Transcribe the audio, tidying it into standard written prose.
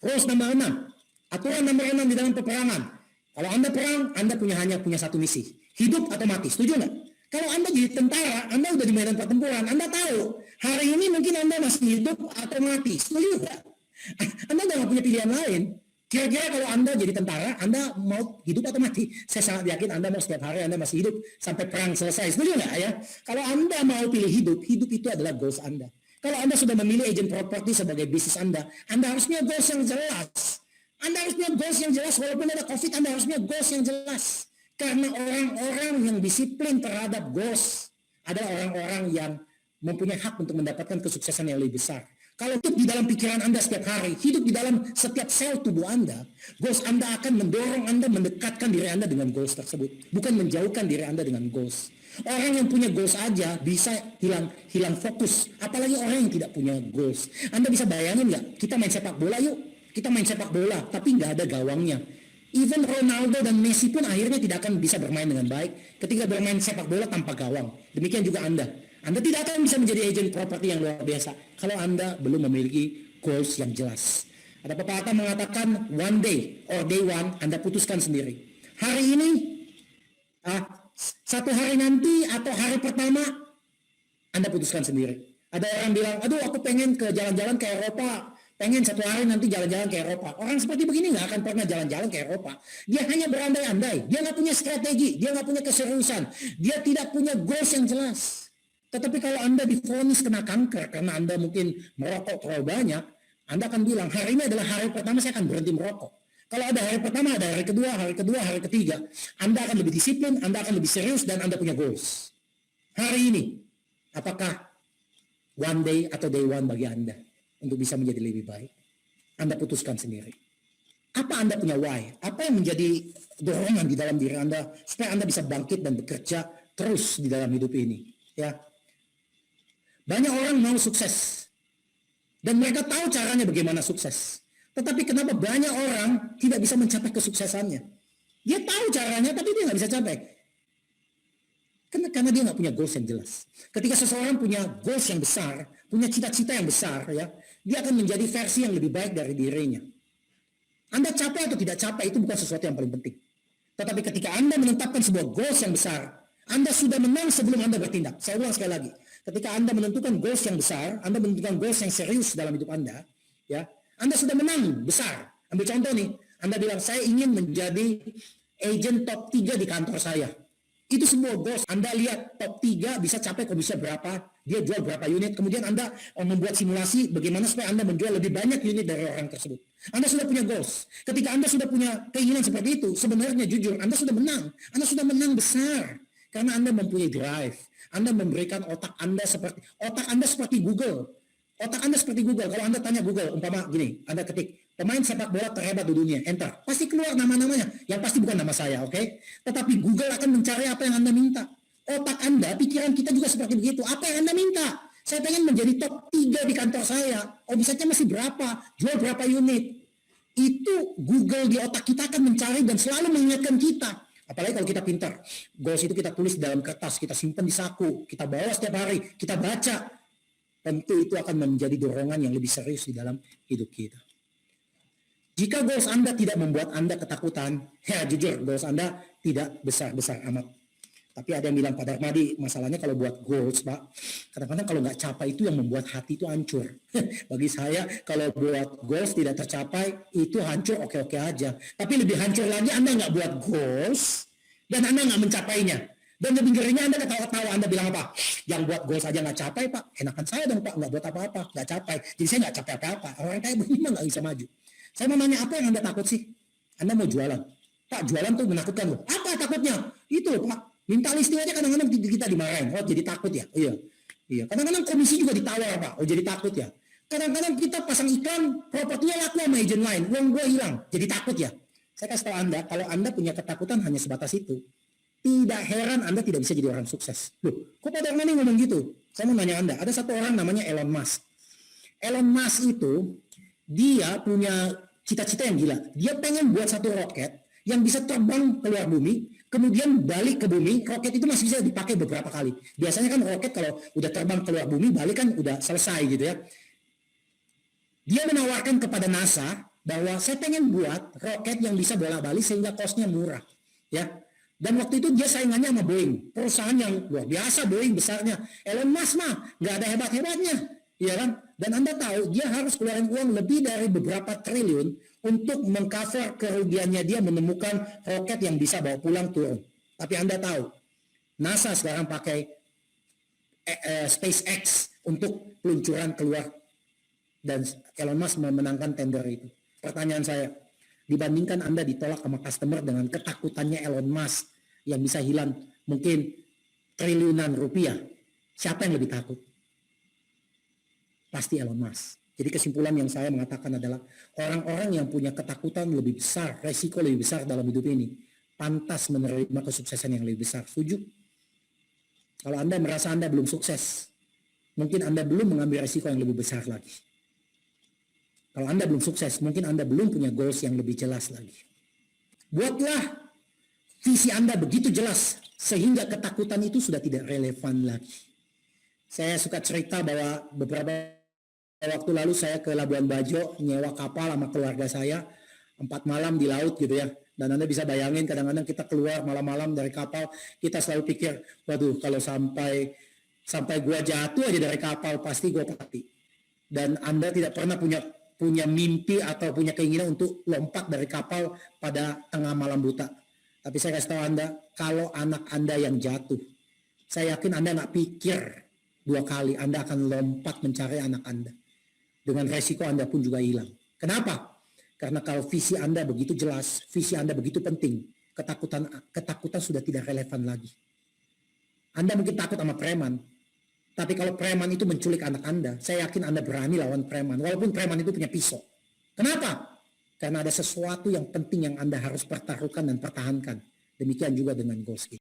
Rules nomor 6. Aturan nomor 6 di dalam peperangan. Kalau Anda perang, Anda hanya punya satu misi. Hidup atau mati. Setuju nggak? Kalau Anda jadi tentara, Anda udah di medan pertempuran, Anda tahu, hari ini mungkin Anda masih hidup atau mati. Setuju nggak? Anda nggak punya pilihan lain. Kira-kira kalau Anda jadi tentara, Anda mau hidup atau mati? Saya sangat yakin Anda mau setiap hari Anda masih hidup sampai perang selesai. Setuju nggak ya? Kalau Anda mau pilih hidup, hidup itu adalah goals Anda. Kalau Anda sudah memilih agent property sebagai bisnis Anda harus punya goals yang jelas. Anda harus punya goals yang jelas, walaupun ada COVID, Anda harus punya goals yang jelas. Karena orang-orang yang disiplin terhadap goals adalah orang-orang yang mempunyai hak untuk mendapatkan kesuksesan yang lebih besar. Kalau hidup di dalam pikiran Anda setiap hari, hidup di dalam setiap sel tubuh Anda, goals Anda akan mendorong Anda mendekatkan diri Anda dengan goals tersebut, bukan menjauhkan diri Anda dengan goals. Orang yang punya goals aja bisa hilang fokus, apalagi orang yang tidak punya goals. Anda bisa bayangin nggak? Kita main sepak bola yuk, kita main sepak bola, tapi nggak ada gawangnya. Even Ronaldo dan Messi pun akhirnya tidak akan bisa bermain dengan baik ketika bermain sepak bola tanpa gawang. Demikian juga Anda. Anda tidak akan bisa menjadi agent properti yang luar biasa kalau Anda belum memiliki goals yang jelas. Ada pepatah mengatakan one day or day one Anda putuskan sendiri. Hari ini, satu hari nanti atau hari pertama Anda putuskan sendiri. Ada orang bilang, aduh aku pengen ke jalan-jalan ke Eropa. Pengen satu hari nanti jalan-jalan ke Eropa. Orang seperti begini nggak akan pernah jalan-jalan ke Eropa. Dia hanya berandai-andai. Dia nggak punya strategi. Dia nggak punya keseriusan. Dia tidak punya goals yang jelas. Tetapi kalau Anda divonis kena kanker karena Anda mungkin merokok terlalu banyak, Anda akan bilang, hari ini adalah hari pertama saya akan berhenti merokok. Kalau ada hari pertama, ada hari kedua, hari ketiga, Anda akan lebih disiplin, Anda akan lebih serius, dan Anda punya goals. Hari ini, apakah one day atau day one bagi Anda untuk bisa menjadi lebih baik? Anda putuskan sendiri. Apa Anda punya why? Apa yang menjadi dorongan di dalam diri Anda supaya Anda bisa bangkit dan bekerja terus di dalam hidup ini? Ya, banyak orang mau sukses dan mereka tahu caranya bagaimana sukses. Tetapi kenapa banyak orang tidak bisa mencapai kesuksesannya? Dia tahu caranya tapi dia nggak bisa capai. Karena dia nggak punya goals yang jelas. Ketika seseorang punya goals yang besar, punya cita-cita yang besar, ya, dia akan menjadi versi yang lebih baik dari dirinya. Anda capai atau tidak capai itu bukan sesuatu yang paling penting. Tetapi ketika Anda menetapkan sebuah goals yang besar, Anda sudah menang sebelum Anda bertindak. Saya ulang sekali lagi. Ketika Anda menentukan goals yang besar, Anda menentukan goals yang serius dalam hidup Anda, ya, Anda sudah menang besar. Ambil contoh nih, Anda bilang, saya ingin menjadi agent top 3 di kantor saya. Itu semua goals. Anda lihat top 3 bisa capai komisi berapa, dia jual berapa unit, kemudian Anda membuat simulasi bagaimana supaya Anda menjual lebih banyak unit dari orang tersebut. Anda sudah punya goals. Ketika Anda sudah punya keinginan seperti itu, sebenarnya jujur, Anda sudah menang. Anda sudah menang besar. Karena Anda mempunyai drive. Anda memberikan otak Anda seperti Google. Otak Anda seperti Google. Kalau Anda tanya Google, umpama gini, Anda ketik pemain sepak bola terhebat di dunia, enter, pasti keluar nama-namanya. Yang pasti bukan nama saya, oke? Tetapi Google akan mencari apa yang Anda minta. Otak Anda, pikiran kita juga seperti begitu. Apa yang Anda minta? Saya pengen menjadi top 3 di kantor saya. Omsetnya masih berapa? Jual berapa unit? Itu Google di otak kita akan mencari dan selalu mengingatkan kita. Apalagi kalau kita pintar, goals itu kita tulis dalam kertas, kita simpan di saku, kita bawa setiap hari, kita baca. Tentu itu akan menjadi dorongan yang lebih serius di dalam hidup kita. Jika goals Anda tidak membuat Anda ketakutan, ya jujur, goals Anda tidak besar-besar amat. Tapi ada yang bilang, Pak Darmadi, masalahnya kalau buat goals, Pak, kadang-kadang kalau nggak capai itu yang membuat hati itu hancur. Bagi saya, kalau buat goals tidak tercapai, itu hancur oke-oke aja. Tapi lebih hancur lagi Anda nggak buat goals, dan Anda nggak mencapainya. Dan lebih ngerinya Anda ketawa-tawa, Anda bilang apa? Yang buat goals aja nggak capai, Pak. Enakan saya dong, Pak, nggak buat apa-apa, nggak capai. Jadi saya nggak capai apa-apa. Orang kayak begini mah nggak bisa maju. Saya mau nanya, apa yang Anda takut sih? Anda mau jualan. Pak, jualan tuh menakutkan loh. Apa takutnya? Itu loh, Pak. Minta listing aja kadang-kadang kita dimarahin. Oh, jadi takut ya? Iya. Iya. Kadang-kadang komisi juga ditawar, Pak. Oh, jadi takut ya? Kadang-kadang kita pasang iklan, propertinya laku sama agent lain. Uang gue hilang. Jadi takut ya? Saya kasih tahu Anda, kalau Anda punya ketakutan hanya sebatas itu, tidak heran Anda tidak bisa jadi orang sukses. Loh, kok Pak Darmani ngomong gitu? Saya mau nanya Anda, ada satu orang namanya Elon Musk. Elon Musk itu, dia punya cita-cita yang gila. Dia pengen buat satu roket yang bisa terbang keluar bumi, kemudian balik ke bumi. Roket itu masih bisa dipakai beberapa kali. Biasanya kan roket kalau udah terbang keluar bumi, balik kan udah selesai gitu ya. Dia menawarkan kepada NASA bahwa saya pengen buat roket yang bisa bola-balik sehingga cost-nya murah, ya. Dan waktu itu dia saingannya sama Boeing, perusahaan yang luar biasa, Boeing besarnya. Elon Musk mah nggak ada hebat-hebatnya, ya kan? Dan Anda tahu dia harus keluarin uang lebih dari beberapa triliun untuk mengcover kerugiannya dia menemukan roket yang bisa bawa pulang turun. Tapi Anda tahu, NASA sekarang pakai SpaceX untuk peluncuran keluar dan Elon Musk memenangkan tender itu. Pertanyaan saya, dibandingkan Anda ditolak sama customer dengan ketakutannya Elon Musk yang bisa hilang mungkin triliunan rupiah, siapa yang lebih takut? Pasti Elon Musk. Jadi kesimpulan yang saya mengatakan adalah orang-orang yang punya ketakutan lebih besar, resiko lebih besar dalam hidup ini, pantas menerima kesuksesan yang lebih besar. Setuju? Kalau Anda merasa Anda belum sukses, mungkin Anda belum mengambil resiko yang lebih besar lagi. Kalau Anda belum sukses, mungkin Anda belum punya goals yang lebih jelas lagi. Buatlah visi Anda begitu jelas, sehingga ketakutan itu sudah tidak relevan lagi. Saya suka cerita bahwa beberapa waktu lalu saya ke Labuan Bajo, nyewa kapal sama keluarga saya, 4 malam di laut gitu ya. Dan Anda bisa bayangin kadang-kadang kita keluar malam-malam dari kapal, kita selalu pikir, waduh kalau sampai gua jatuh aja dari kapal pasti gua mati. Dan Anda tidak pernah punya mimpi atau punya keinginan untuk lompat dari kapal pada tengah malam buta. Tapi saya kasih tahu Anda, kalau anak Anda yang jatuh, saya yakin Anda nggak pikir 2 kali, Anda akan lompat mencari anak Anda. Dengan resiko Anda pun juga hilang. Kenapa? Karena kalau visi Anda begitu jelas, visi Anda begitu penting, ketakutan sudah tidak relevan lagi. Anda mungkin takut sama preman, tapi kalau preman itu menculik anak Anda, saya yakin Anda berani lawan preman, walaupun preman itu punya pisau. Kenapa? Karena ada sesuatu yang penting yang Anda harus pertaruhkan dan pertahankan. Demikian juga dengan goals.